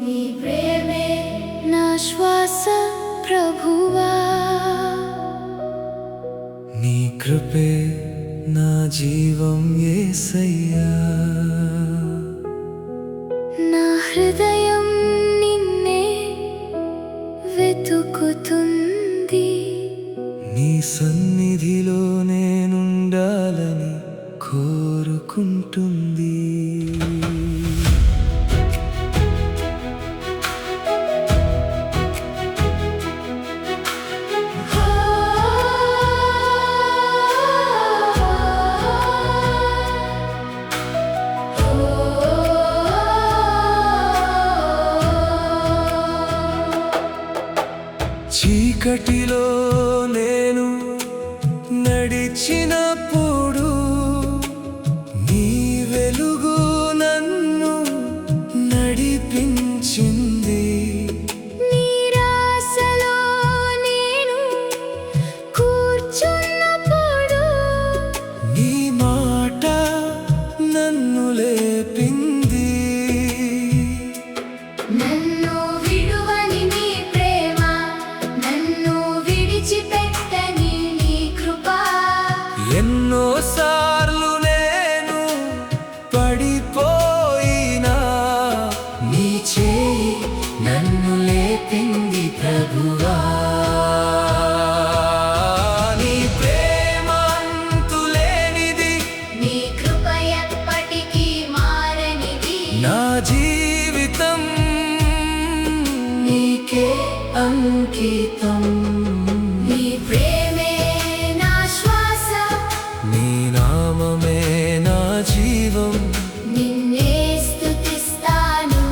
నీ ప్రేమే నా శ్వాస ప్రభువా, నీ కృపే నా జీవం యేసయ్యా. నా హృదయం నిన్నే వెతుకుతుంది. నీ సన్నిధిలో నేనుండాలని కోరుకుంటుంది. చీకటిలో నేను నడిచినప్పుడు నీ వెలుగు నన్ను నడిపించింది. నిరాశలో నేను కూర్చున్నప్పుడు నీ మాట నన్ను లేపింది. నన్ను విడువని నీ ప్రేమ, నన్ను విడిచిపెట్టని నీ కృప. ఎన్నోసార్లు నేను పడిపోయినా నీ చేయి నన్ను లేపింది ప్రభువా. నీ ప్రేమ అంతులేనిది, నీ కృప ఎప్పటికీ మారనిది. నా జీవితం నీకే అంకితం. నీ ప్రేమే నా శ్వాస, నీ నామమే నా జీవం. నిన్నే స్తుతిస్తాను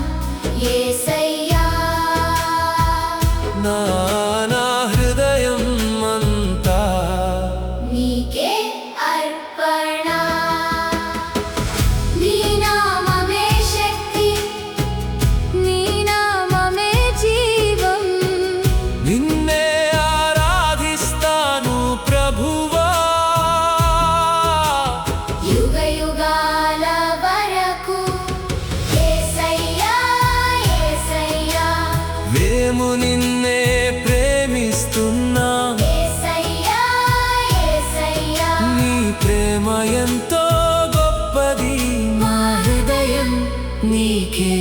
యేసయ్యా. నా హృదయం అంతా నీకే అర్పణ. నీ నామమే శక్తి, నీ నామమే జీవం. నిన్నే ఆరాధిస్తాను ప్రభువా. యుగ యుగాల వరకు యేసయ్యా, యేసయ్యా, మేము నిన్నే ప్రేమిస్తున్నా. యేసయ్యా, యేసయ్యా. నీ ప్రేమ ఎంతో గొప్పది, మా హృదయం నీకే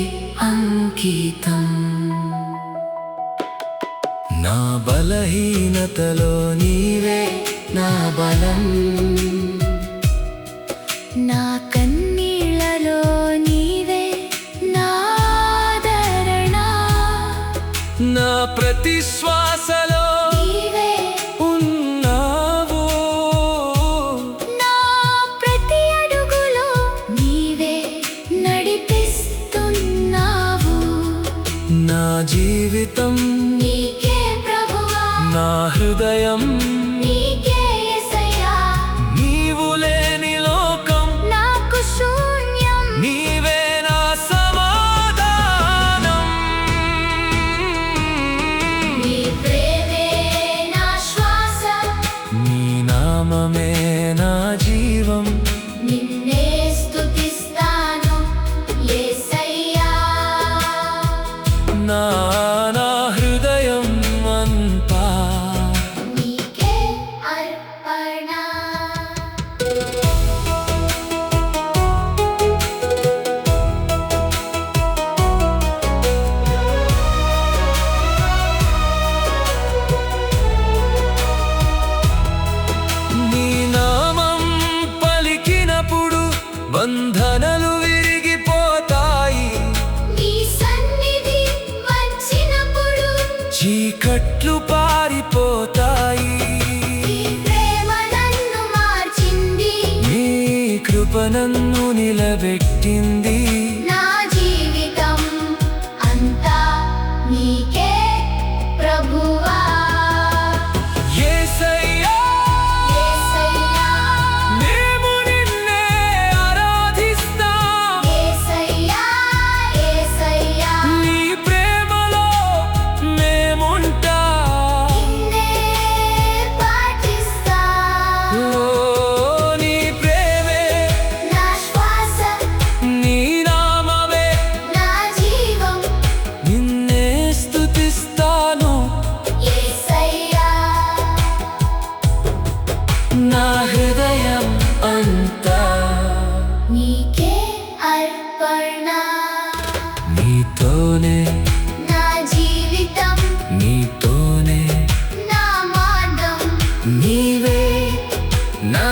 అంకితం. నా బలహీనతలో నీవే నా బలం. నా కన్నీళ్లలో నీవే నా ఆదరణ. నా ప్రతి శ్వాసలో నీవే ఉన్నావు. నా ప్రతి అడుగులో నీవే నడిపిస్తున్నావు. నా జీవితం నీకే ప్రభువా, నా హృదయం నీకే యేసయ్యా. నీవు లేని లోకం నాకు శూన్యం, నీవే నా సమాధానం. నీ ప్రేమే నా శ్వాస, నీ నామమే నా జీవం. నిన్నే స్తుతిస్తాను యేసయ్యా. నా హృదయం అంతా నీకే అర్పణ. నీ నామం పలికినప్పుడు బంధనలు విరిగిపోతాయి. నీ సన్నిధి వచ్చినప్పుడు చీకట్లు పారిపోతాయి. నీ ప్రేమ నన్ను మార్చింది. నీ కృప నన్ను నిలబెట్టింది. నా జీవితం అంతా నీకే ప్రభువా. యేసయ్యా, యేసయ్యా, మేము నిన్నే ఆరాధిస్తాం. యేసయ్యా, యేసయ్యా. నీ ప్రేమలో మేముంటాం. నిన్నే పాటిస్తా. ఓ నీ ప్రేమే నా శ్వాస, నా హృదయం అంతా నీకే అర్పణ నీతోనే నా జీవితం నీతోనే నా మార్గం నీవే నా